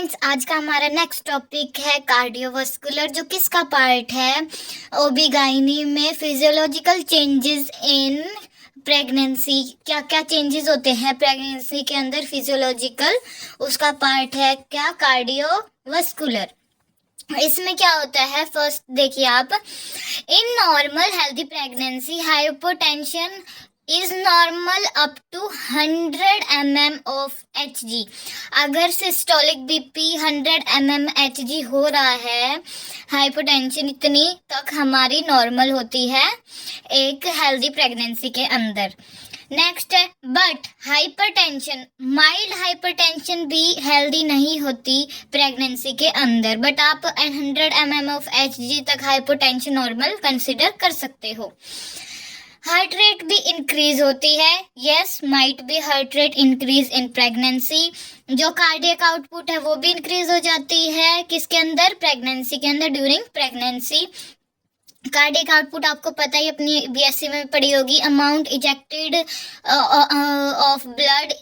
Friends, आज का हमारा नेक्स्ट टॉपिक है कार्डियोवास्कुलर, जो किसका पार्ट है ओबीगाइनी में फिजियोलॉजिकल चेंजेस इन प्रेगनेंसी। क्या क्या चेंजेस होते हैं प्रेगनेंसी के अंदर फिजियोलॉजिकल, उसका पार्ट है क्या कार्डियोवास्कुलर। इसमें क्या होता है, फर्स्ट देखिए आप, in normal healthy pregnancy hypotension is normal up to 100 mm of Hg। अगर सिस्टोलिक बीपी 100 mm Hg हो रहा है, हाइपोटेंशन इतनी तक हमारी नॉर्मल होती है एक हेल्दी प्रेगनेंसी के अंदर। नेक्स्ट है, बट हाइपरटेंशन, माइल्ड हाइपरटेंशन भी हेल्दी नहीं होती प्रेगनेंसी के अंदर, बट आप 100 mm ऑफ Hg तक हाइपरटेंशन नॉर्मल कंसिडर कर सकते हो। हार्ट रेट भी इंक्रीज होती है, yes might be heart rate increase in pregnancy. जो कार्डियक आउटपुट है वो भी इंक्रीज हो जाती है किसके अंदर, प्रेगनेंसी के अंदर, ड्यूरिंग प्रेगनेंसी। कार्डियक आउटपुट आपको पता ही, अपनी बीएससी में पढ़ी होगी, अमाउंट इजेक्टेड ऑफ ब्लड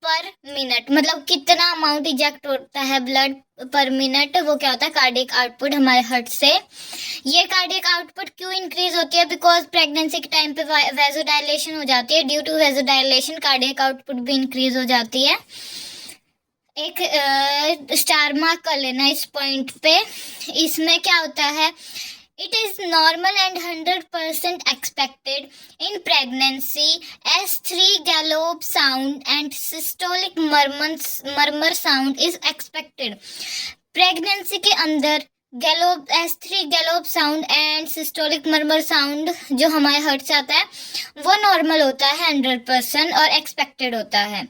पर मिनट, मतलब कितना अमाउंट इजेक्ट होता है ब्लड पर मिनट, वो क्या होता है कार्डियक आउटपुट हमारे हार्ट से। ये कार्डियक आउटपुट क्यों इंक्रीज होती है, बिकॉज प्रेगनेंसी के टाइम पे वेजोडाइलेशन हो जाती है, due to vasodilation cardiac output भी इंक्रीज हो जाती है। एक स्टार मार्क कर लेना इस पॉइंट पे। इसमें क्या होता है, it is normal and 100% expected in pregnancy S3 gallop sound and systolic murmur sound is expected। Pregnancy के अंदर gallop S3 gallop sound and systolic murmur sound जो हमारे हार्ट से आता है वो नॉर्मल होता है 100% और एक्सपेक्टेड होता है।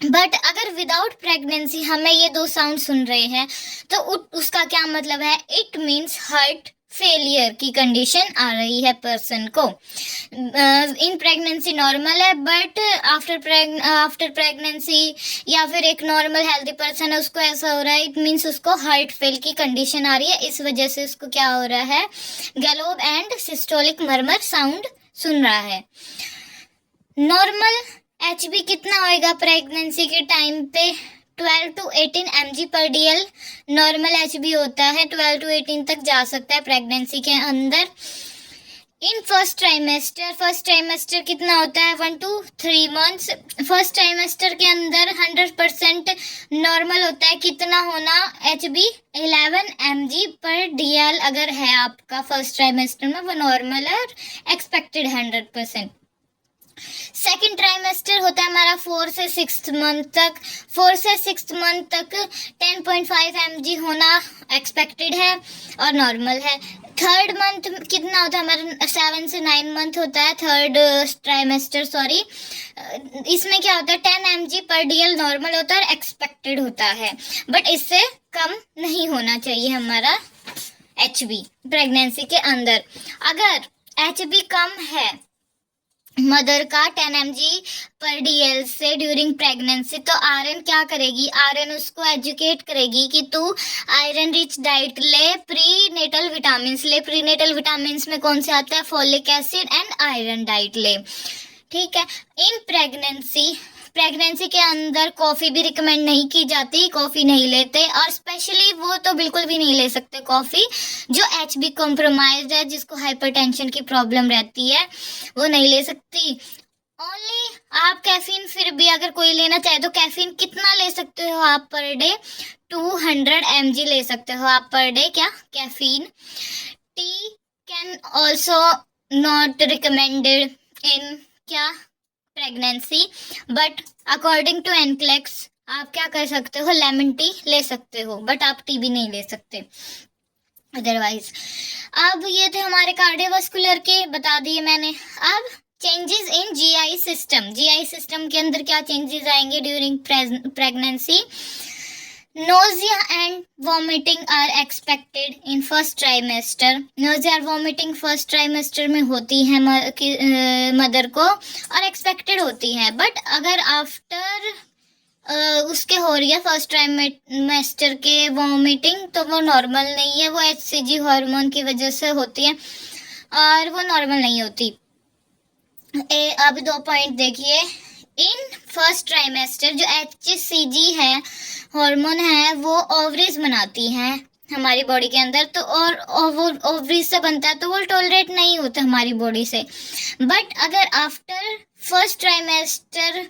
बट अगर विदाउट प्रेगनेंसी हमें ये दो साउंड सुन रहे हैं तो उसका क्या मतलब है, इट मीन्स हार्ट फेलियर की कंडीशन आ रही है पर्सन को। इन प्रेगनेंसी नॉर्मल है, बट आफ्टर प्रेगनेंसी या फिर एक नॉर्मल हेल्दी पर्सन है उसको ऐसा हो रहा है, इट मीन्स उसको हार्ट फेल की कंडीशन आ रही है, इस वजह से उसको क्या हो रहा है, गैलोप एंड सिस्टोलिक मर्मर साउंड सुन रहा है। नॉर्मल HB कितना होएगा प्रेगनेंसी के टाइम पे, 12 to 18 mg पर DL नॉर्मल HB होता है, 12 to 18 तक जा सकता है प्रेगनेंसी के अंदर। इन फर्स्ट ट्राइमेस्टर कितना होता है, 1 to 3 months। फर्स्ट ट्राइमेस्टर के अंदर 100% नॉर्मल होता है, कितना होना, HB 11 mg पर DL अगर है आपका फर्स्ट ट्राइमेस्टर में, वो नॉर्मल है और एक्सपेक्टेड 100%। सेकेंड ट्राइमेस्टर होता है हमारा 4 से 6 मंथ तक, 4 से 6 मंथ तक 10.5 mg होना एक्सपेक्टेड है और नॉर्मल है। थर्ड मंथ कितना होता है हमारा, 7 से 9 मंथ होता है थर्ड ट्राइमेस्टर, सॉरी। इसमें क्या होता है, 10 mg पर DL नॉर्मल होता है और एक्सपेक्टेड होता है, बट इससे कम नहीं होना चाहिए हमारा HB प्रेगनेंसी के अंदर। अगर HB कम है मदर का 10 mg पर DL से ड्यूरिंग प्रेगनेंसी, तो RN क्या करेगी, RN उसको एजुकेट करेगी कि तू आयरन रिच डाइट ले, प्री नेटल विटामिन्स ले। प्री नेटल विटामिन्स में कौन से आता है, folic acid and iron diet ले, ठीक है। इन प्रेगनेंसी के अंदर कॉफ़ी भी रिकमेंड नहीं की जाती, कॉफ़ी नहीं लेते, और स्पेशली वो तो बिल्कुल भी नहीं ले सकते कॉफ़ी जो HB कॉम्प्रोमाइज्ड है, जिसको हाइपरटेंशन की प्रॉब्लम रहती है, वो नहीं ले सकती। ओनली आप कैफीन, फिर भी अगर कोई लेना चाहे तो कैफीन कितना ले सकते हो आप पर डे, 200 mg ले सकते हो आप पर डे, क्या caffeine. Tea can also not recommended in क्या pregnancy, but according to NCLEX आप क्या कर सकते हो, लेमन टी ले सकते हो, बट आप टी भी नहीं ले सकते अदरवाइज। अब ये थे हमारे कार्डियोवास्कुलर के, बता दिए मैंने। अब चेंजेस इन GI सिस्टम के अंदर क्या चेंजेस आएंगे during pregnancy. Nausea and vomiting are expected in first trimester। Nausea और vomiting first trimester में होती है मदर को और एक्सपेक्टेड होती है, बट अगर आफ्टर उसके हो रही है फर्स्ट ट्राइमेस्टर के वॉमिटिंग, तो वो नॉर्मल नहीं है, वो HCG हार्मोन की वजह से होती है और वो नॉर्मल नहीं होती। अब 2 पॉइंट देखिए, इन फर्स्ट ट्राइमेस्टर जो HCG है, हार्मोन है, वो ओवरीज बनाती हैं हमारी बॉडी के अंदर। तो और वो ओवरीज से बनता है तो वो टॉलरेट नहीं होता हमारी बॉडी से। बट अगर आफ्टर फर्स्ट ट्राइमेस्टर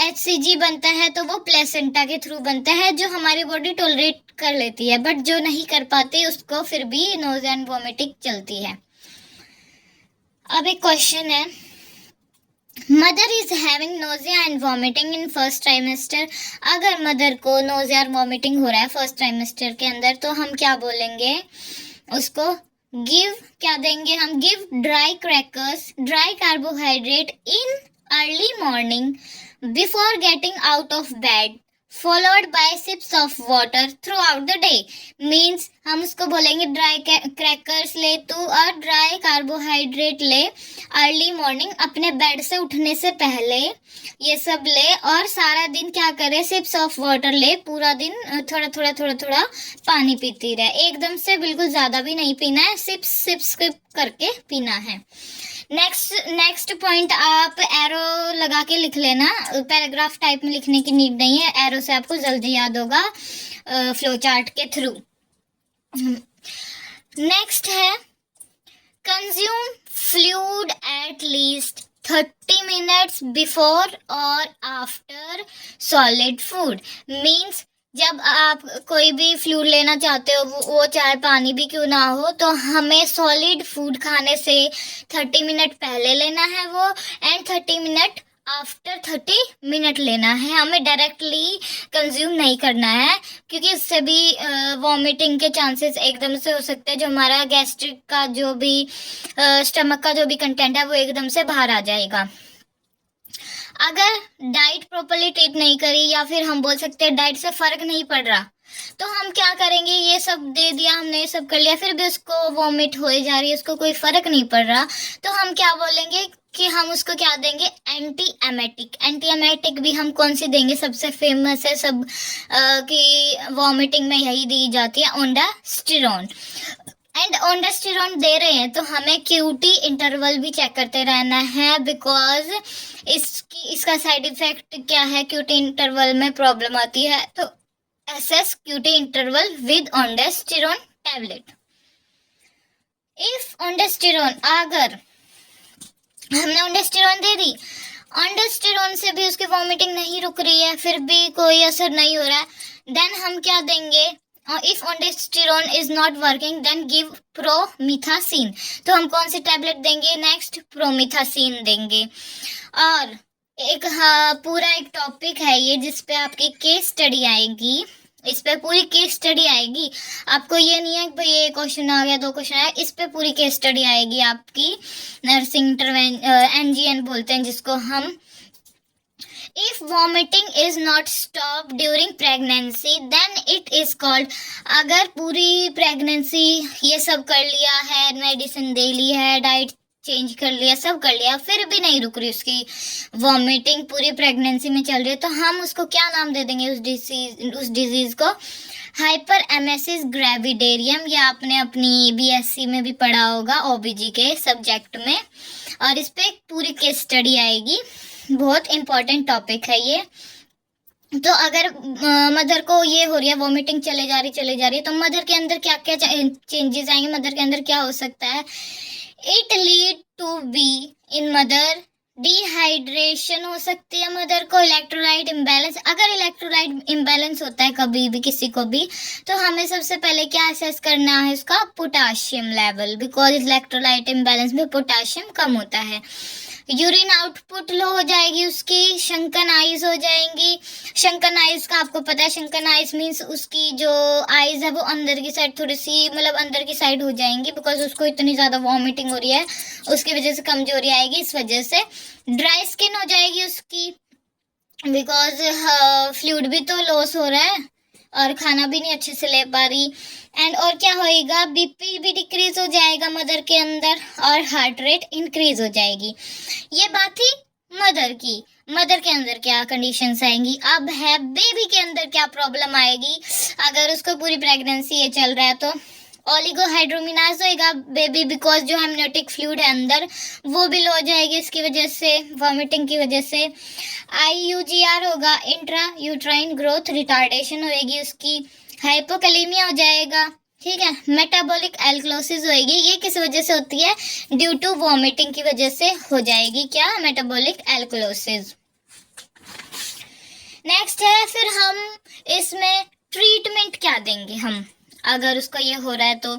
HCG बनता है तो वो प्लेसेंटा के थ्रू बनता है, जो हमारी बॉडी टॉलरेट कर लेती है। बट जो नहीं कर पाती उसको फिर भी नोज़िया एंड वॉमिटिंग चलती है। अब एक क्वेश्चन है, mother is having nausea and vomiting in first trimester. अगर मदर को नोजिया और वॉमिटिंग हो रहा है फर्स्ट ट्राइमेस्टर के अंदर तो हम क्या बोलेंगे उसको? गिव, क्या देंगे हम? Give dry crackers, dry carbohydrate in early morning before getting out of bed, followed by sips of water throughout the day। Means हम उसको बोलेंगे ड्राई क्रैकर्स ले तू और ड्राई कार्बोहाइड्रेट ले अर्ली मॉर्निंग, अपने बेड से उठने से पहले ये सब ले, और सारा दिन क्या करे? सिप्स ऑफ वाटर ले, पूरा दिन थोड़ा थोड़ा थोड़ा थोड़ा पानी पीती रहे, एकदम से बिल्कुल ज़्यादा भी नहीं पीना है, सिप्स सिप्स करके पीना है। नेक्स्ट पॉइंट आप एरो लगा के लिख लेना, पैराग्राफ टाइप में लिखने की नीड नहीं है, एरो से आपको जल्दी याद होगा फ्लो चार्ट के थ्रू। नेक्स्ट है, consume fluid at least 30 minutes before और आफ्टर सॉलिड फूड। मीन्स जब आप कोई भी फ्लूइड लेना चाहते हो, वो चाहे पानी भी क्यों ना हो, तो हमें सॉलिड फूड खाने से 30 मिनट पहले लेना है वो, एंड 30 मिनट आफ्टर 30 मिनट लेना है। हमें डायरेक्टली कंज्यूम नहीं करना है, क्योंकि इससे भी वॉमिटिंग के चांसेस एकदम से हो सकते हैं। जो हमारा गैस्ट्रिक का जो भी स्टमक का जो भी कंटेंट है वो एकदम से बाहर आ जाएगा। अगर डाइट प्रॉपर्ली ट्रीट नहीं करी, या फिर हम बोल सकते हैं डाइट से फर्क नहीं पड़ रहा, तो हम क्या करेंगे? ये सब दे दिया हमने, ये सब कर लिया, फिर भी उसको वॉमिट हो जा रही है, उसको कोई फर्क नहीं पड़ रहा, तो हम क्या बोलेंगे कि हम उसको क्या देंगे? Anti emetic. एंटी एमेटिक भी हम कौन सी देंगे? सबसे फेमस है सब कि वॉमिटिंग में यही दी जाती है, ओंडास्टिरोन। एंड ओंडास्टिरोन दे रहे हैं तो हमें QT इंटरवल भी चेक करते रहना है, बिकॉज इसका साइड इफेक्ट क्या है? QT इंटरवल में प्रॉब्लम आती है, तो assess QT interval with ondansetron tablet. If ondansetron, अगर हमने ओंडास्टिरोन दे दी, ओंडास्टिरोन से भी उसकी वॉमिटिंग नहीं रुक रही है, फिर भी कोई असर नहीं हो रहा है, देन हम क्या देंगे? If ondansetron is not working then give promethazine. तो हम कौन सी टैबलेट देंगे? नेक्स्ट प्रोमिथासिन देंगे। और एक पूरा एक टॉपिक है ये, जिसपे आपकी केस स्टडी आएगी, इस पे पूरी केस स्टडी आएगी। आपको ये नहीं है कि भाई ये क्वेश्चन आ गया, 2 क्वेश्चन आया, इस पे पूरी केस स्टडी आएगी आपकी। नर्सिंग NGN बोलते हैं जिसको हम। If vomiting is not stopped during pregnancy, then it is called। अगर पूरी प्रेगनेंसी ये सब कर लिया है, मेडिसिन दे ली है, डाइट चेंज कर लिया, सब कर लिया, फिर भी नहीं रुक रही उसकी वॉमिटिंग, पूरी प्रेगनेंसी में चल रही है, तो हम उसको क्या नाम दे देंगे? उस डिजीज को हाइपर एमेसिस ग्रेविडेरियम। या आपने अपनी BSc में भी पढ़ा होगा, OBG के सब्जेक्ट में, और इस पे पूरी केस स्टडी आएगी। बहुत इंपॉर्टेंट टॉपिक है ये। तो अगर मदर को ये हो रही है, वॉमिटिंग चले जा रही है, तो मदर के अंदर क्या क्या चेंजेस आएंगे? मदर के अंदर क्या हो सकता है? It lead to be in mother dehydration हो सकती है मदर को, इलेक्ट्रोलाइट इम्बैलेंस। अगर इलेक्ट्रोलाइट इम्बैलेंस होता है कभी भी किसी को भी, तो हमें सबसे पहले क्या असेस करना है? उसका potassium level, because electrolyte imbalance में पोटाशियम कम होता है। यूरिन आउटपुट लो हो जाएगी उसकी, शंकन आइज हो जाएंगी। शंकन आइज का आपको पता है, शंकन आइज मीन्स उसकी जो आइज है वो अंदर की साइड थोड़ी सी, मतलब अंदर की साइड हो जाएंगी, बिकॉज उसको इतनी ज़्यादा वॉमिटिंग हो रही है, उसकी वजह से कमजोरी आएगी। इस वजह से ड्राई स्किन हो जाएगी उसकी, बिकॉज फ्लूइड भी तो लॉस हो रहा है और खाना भी नहीं अच्छे से ले पा रही। एंड और क्या होएगा? BP भी डिक्रीज हो जाएगा मदर के अंदर, और हार्ट रेट इंक्रीज हो जाएगी। ये बात थी मदर की। मदर के अंदर क्या कंडीशंस आएंगी? अब है बेबी के अंदर क्या प्रॉब्लम आएगी अगर उसको पूरी प्रेगनेंसी ये चल रहा है। तो ओलिगोहाइड्रोमिनाज होएगा बेबी, बिकॉज जो एमनियोटिक फ्लूइड है अंदर वो भी लो हो जाएगी इसकी वजह से, वॉमिटिंग की वजह से। IUGR होगा, इंट्रा यूट्राइन ग्रोथ रिटार्डेशन होएगी उसकी। हाइपोकैलेमिया हो जाएगा, ठीक है। मेटाबॉलिक एल्कलोसिस होएगी, ये किस वजह से होती है, ड्यू टू वॉमिटिंग की वजह से हो जाएगी, क्या, मेटाबॉलिक एल्कलोसिस। नेक्स्ट है, फिर हम इसमें ट्रीटमेंट क्या देंगे हम अगर उसका ये हो रहा है तो।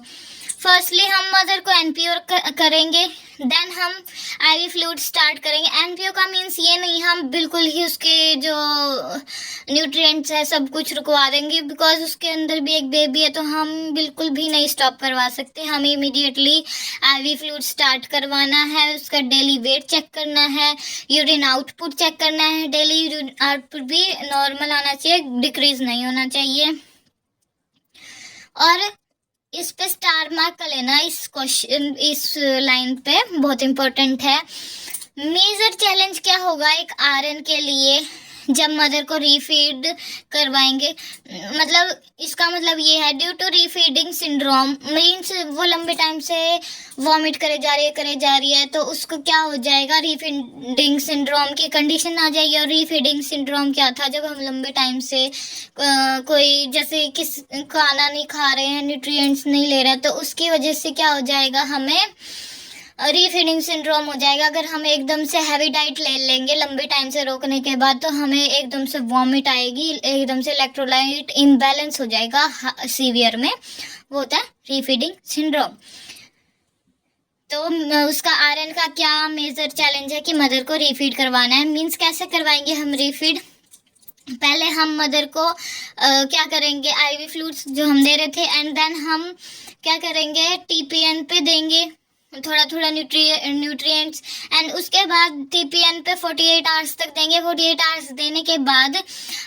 फर्स्टली हम मदर को एनपीओ करेंगे, देन हम आईवी फ्लूइड स्टार्ट करेंगे। एनपीओ का मीन्स ये नहीं हम बिल्कुल ही उसके जो न्यूट्रिएंट्स है सब कुछ रुकवा देंगे, बिकॉज उसके अंदर भी एक बेबी है, तो हम बिल्कुल भी नहीं स्टॉप करवा सकते। हमें इमीडिएटली आईवी फ्लूइड स्टार्ट करवाना है, उसका डेली वेट चेक करना है, यूरिन आउटपुट चेक करना है, डेली यूरिन आउटपुट भी नॉर्मल आना चाहिए, डिक्रीज नहीं होना चाहिए। और इस पे स्टार मार्क कर लेना, इस क्वेश्चन, इस लाइन पे बहुत इंपॉर्टेंट है। मेजर चैलेंज क्या होगा एक आरएन के लिए जब मदर को रीफीड करवाएंगे, मतलब इसका मतलब ये है, ड्यू टू रीफीडिंग सिंड्रोम मीन्स वो लंबे टाइम से वॉमिट करे जा रही है, तो उसको क्या हो जाएगा, रीफीडिंग सिंड्रोम की कंडीशन आ जाएगी। और रीफीडिंग सिंड्रोम क्या था, जब हम लंबे टाइम से कोई जैसे किस खाना नहीं खा रहे हैं, न्यूट्रिएंट्स नहीं ले रहे हैं, तो उसकी वजह से क्या हो जाएगा, हमें रीफीडिंग सिंड्रोम हो जाएगा। अगर हम एकदम से हैवी डाइट ले लेंगे लंबे टाइम से रोकने के बाद, तो हमें एकदम से वॉमिट आएगी, एकदम से इलेक्ट्रोलाइट इम्बैलेंस हो जाएगा सीवियर में, वो होता है रीफीडिंग सिंड्रोम। तो उसका आरएन का क्या मेजर चैलेंज है कि मदर को रीफीड करवाना है। मीन्स कैसे करवाएंगे हम रीफीड, पहले हम मदर को क्या करेंगे, आईवी फ्लूइड्स जो हम दे रहे थे, एंड देन हम क्या करेंगे, टीपीएन पे देंगे थोड़ा थोड़ा न्यूट्रिएंट्स, एंड उसके बाद टीपीएन पे 48 आवर्स तक देंगे। 48 आवर्स देने के बाद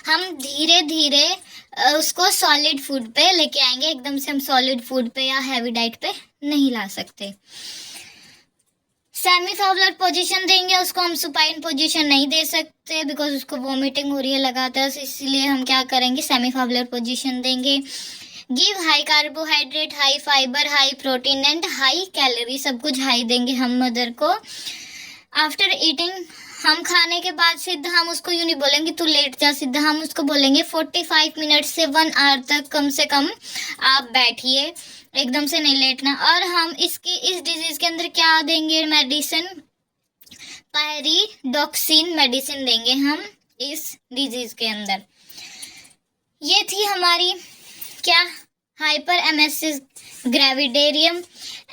हम धीरे धीरे उसको सॉलिड फूड पे लेके आएंगे, एकदम से हम सॉलिड फूड पे या हैवी डाइट पे नहीं ला सकते। सेमी फाउलर पोजीशन देंगे उसको, हम सुपाइन पोजीशन नहीं दे सकते बिकॉज उसको वॉमिटिंग हो रही है लगातार, इसलिए हम क्या करेंगे, सेमी फाउलर पोजीशन देंगे। Give high carbohydrate, high fibre, high protein and high calorie, सब कुछ हाई देंगे हम मदर को। आफ्टर ईटिंग, हम खाने के बाद सीधा हम उसको यूं नहीं बोलेंगे तू लेट जा, सीधा हम उसको बोलेंगे 45 मिनट से 1 आवर तक कम से कम आप बैठिए, एकदम से नहीं लेटना। और हम इस डिजीज के अंदर क्या देंगे, मेडिसिन, पायरिडॉक्सिन मेडिसिन देंगे हम इस डिजीज के अंदर। ये थी हमारी क्या, हाइपर एमेसिस ग्रेविडेरियम,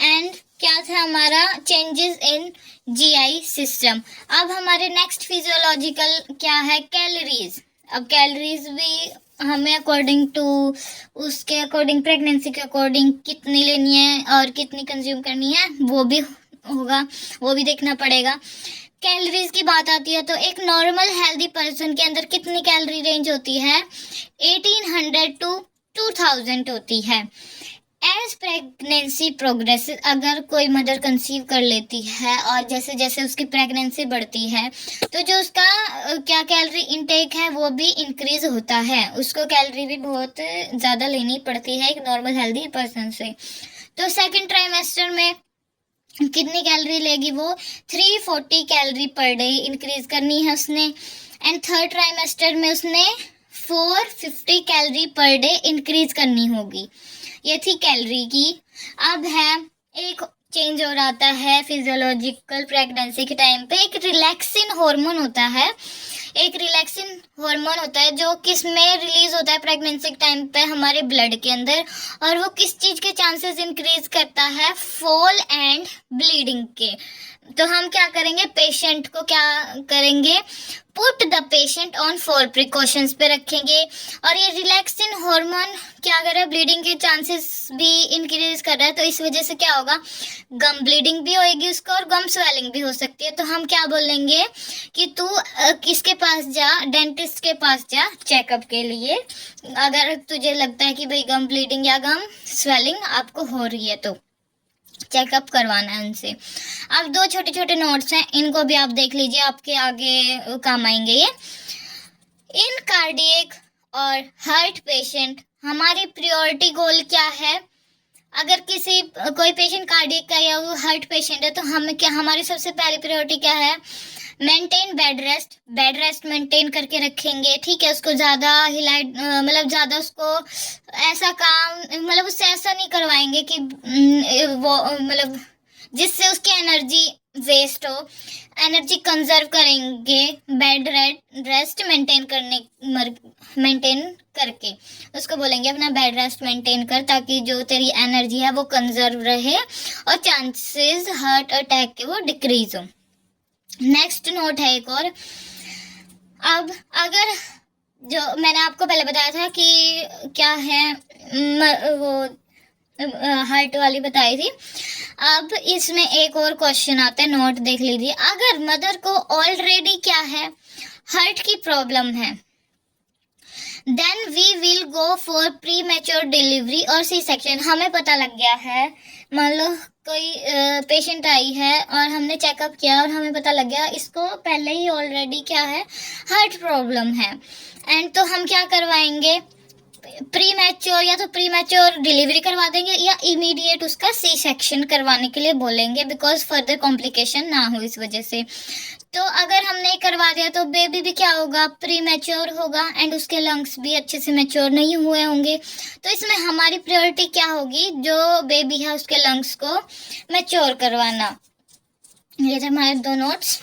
एंड क्या था हमारा, चेंजेस इन जीआई सिस्टम। अब हमारे नेक्स्ट फिजियोलॉजिकल क्या है, कैलोरीज। अब कैलोरीज भी हमें अकॉर्डिंग टू उसके अकॉर्डिंग, प्रेगनेंसी के अकॉर्डिंग कितनी लेनी है और कितनी कंज्यूम करनी है वो भी होगा, वो भी देखना पड़ेगा। कैलोरीज की बात आती है तो एक नॉर्मल हेल्दी पर्सन के अंदर कितनी कैलोरी रेंज होती है, 1800 टू 2000 होती है। एज प्रेगनेंसी प्रोग्रेसेस, अगर कोई मदर कंसीव कर लेती है और जैसे जैसे उसकी प्रेगनेंसी बढ़ती है तो जो उसका क्या कैलोरी इनटेक है वो भी इंक्रीज होता है, उसको कैलोरी भी बहुत ज़्यादा लेनी पड़ती है एक नॉर्मल हेल्दी पर्सन से। तो सेकेंड ट्राइमेस्टर में कितनी कैलोरी लेगी, वो 340 कैलोरी पर डे इंक्रीज करनी है उसने, एंड थर्ड ट्राइमेस्टर में उसने 450 कैलोरी पर डे इंक्रीज करनी होगी। ये थी कैलोरी की। अब है एक चेंज हो आता है फिजियोलॉजिकल प्रेगनेंसी के टाइम पे, एक रिलैक्सिन हार्मोन होता है, एक रिलैक्सिन हार्मोन होता है जो किस में रिलीज होता है प्रेगनेंसी के टाइम पे, हमारे ब्लड के अंदर, और वो किस चीज के चांसेस इंक्रीज करता है, फॉल एंड ब्लीडिंग के। तो हम क्या करेंगे, पेशेंट को क्या करेंगे, put the patient on fall precautions पे रखेंगे। और ये रिलैक्सिन हार्मोन क्या कर रहा है, ब्लीडिंग के चांसेस भी इंक्रीज कर रहा है, तो इस वजह से क्या होगा, गम ब्लीडिंग भी होएगी उसको और गम स्वेलिंग भी हो सकती है। तो हम क्या बोलेंगे कि तू किसके पास जा, डेंटिस्ट के पास जा चेकअप के लिए, अगर तुझे लगता है कि भाई गम ब्लीडिंग या गम स्वेलिंग आपको हो रही है तो चेकअप करवाना है उनसे। अब दो छोटे छोटे नोट्स हैं, इनको भी आप देख लीजिए, आपके आगे काम आएंगे ये। इन कार्डियक और हार्ट पेशेंट हमारी प्रायोरिटी गोल क्या है, अगर कोई पेशेंट कार्डियक का या वो हार्ट पेशेंट है तो हमारी सबसे पहली प्रायोरिटी क्या है? मेंटेन बेड रेस्ट मेंटेन करके रखेंगे, ठीक है। उसको ज़्यादा मतलब ज़्यादा उसको ऐसा काम, मतलब उससे ऐसा नहीं करवाएंगे कि वो मतलब जिससे उसकी एनर्जी वेस्ट हो। एनर्जी कंजर्व करेंगे बेड रेस्ट मेंटेन करके। उसको बोलेंगे अपना बेड रेस्ट मेंटेन कर, ताकि जो तेरी एनर्जी है वो कंजर्व रहे और चांसेस हार्ट अटैक के वो डिक्रीज हो। नेक्स्ट नोट है एक और। अब अगर जो मैंने आपको पहले बताया था कि क्या है वो हार्ट वाली बताई थी, अब इसमें एक और क्वेश्चन आता है, नोट देख लीजिए। अगर मदर को ऑलरेडी क्या है, हार्ट की प्रॉब्लम है, then we will go for premature delivery और सी सेक्शन। हमें पता लग गया है, मान लो कोई पेशेंट आई है और हमने चेकअप किया और हमें पता लग गया इसको पहले ही ऑलरेडी क्या है, हार्ट प्रॉब्लम है। एंड तो हम क्या करवाएंगे, प्री मैच्योर डिलीवरी करवा देंगे या इमीडिएट उसका सी सेक्शन करवाने के लिए बोलेंगे, बिकॉज फर्दर कॉम्प्लिकेशन ना हो इस वजह से। तो अगर हमने करवा दिया तो बेबी भी क्या होगा, प्री मैच्योर होगा एंड उसके लंग्स भी अच्छे से मैच्योर नहीं हुए होंगे। तो इसमें हमारी प्रायोरिटी क्या होगी, जो बेबी है उसके लंग्स को मैच्योर करवाना। ये थे हमारे 2 नोट्स।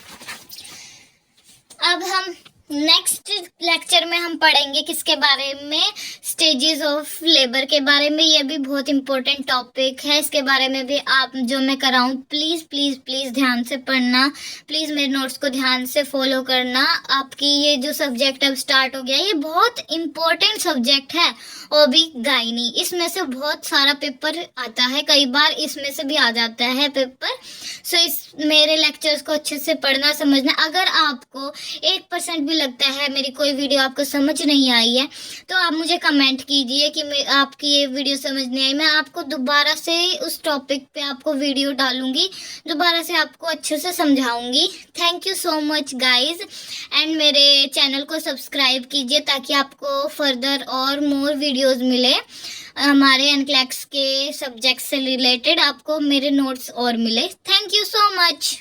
अब हम नेक्स्ट लेक्चर में हम पढ़ेंगे किसके बारे में, स्टेजेस ऑफ लेबर के बारे में। ये भी बहुत इंपॉर्टेंट टॉपिक है, इसके बारे में भी आप जो मैं कराऊँ प्लीज़ प्लीज़ प्लीज़ ध्यान से पढ़ना, प्लीज़ मेरे नोट्स को ध्यान से फॉलो करना। आपकी ये जो सब्जेक्ट अब स्टार्ट हो गया, ये बहुत इंपॉर्टेंट सब्जेक्ट है, और भी गायनी। इसमें से बहुत सारा पेपर आता है, कई बार इसमें से भी आ जाता है पेपर। सो मेरे लेक्चर्स को अच्छे से पढ़ना समझना। अगर आपको 1% भी लगता है मेरी कोई वीडियो आपको समझ नहीं आई है तो आप मुझे कमेंट कीजिए कि आपकी ये वीडियो समझ नहीं आई। मैं आपको दोबारा से उस टॉपिक पे आपको वीडियो डालूंगी, दोबारा से आपको अच्छे से समझाऊंगी। Thank you so much guys, and मेरे चैनल को सब्सक्राइब कीजिए ताकि आपको फर्दर और मोर वीडियोस मिले। हमारे एनक्लेक्स के सब्जेक्ट से रिलेटेड आपको मेरे नोट्स और मिले। Thank you so much.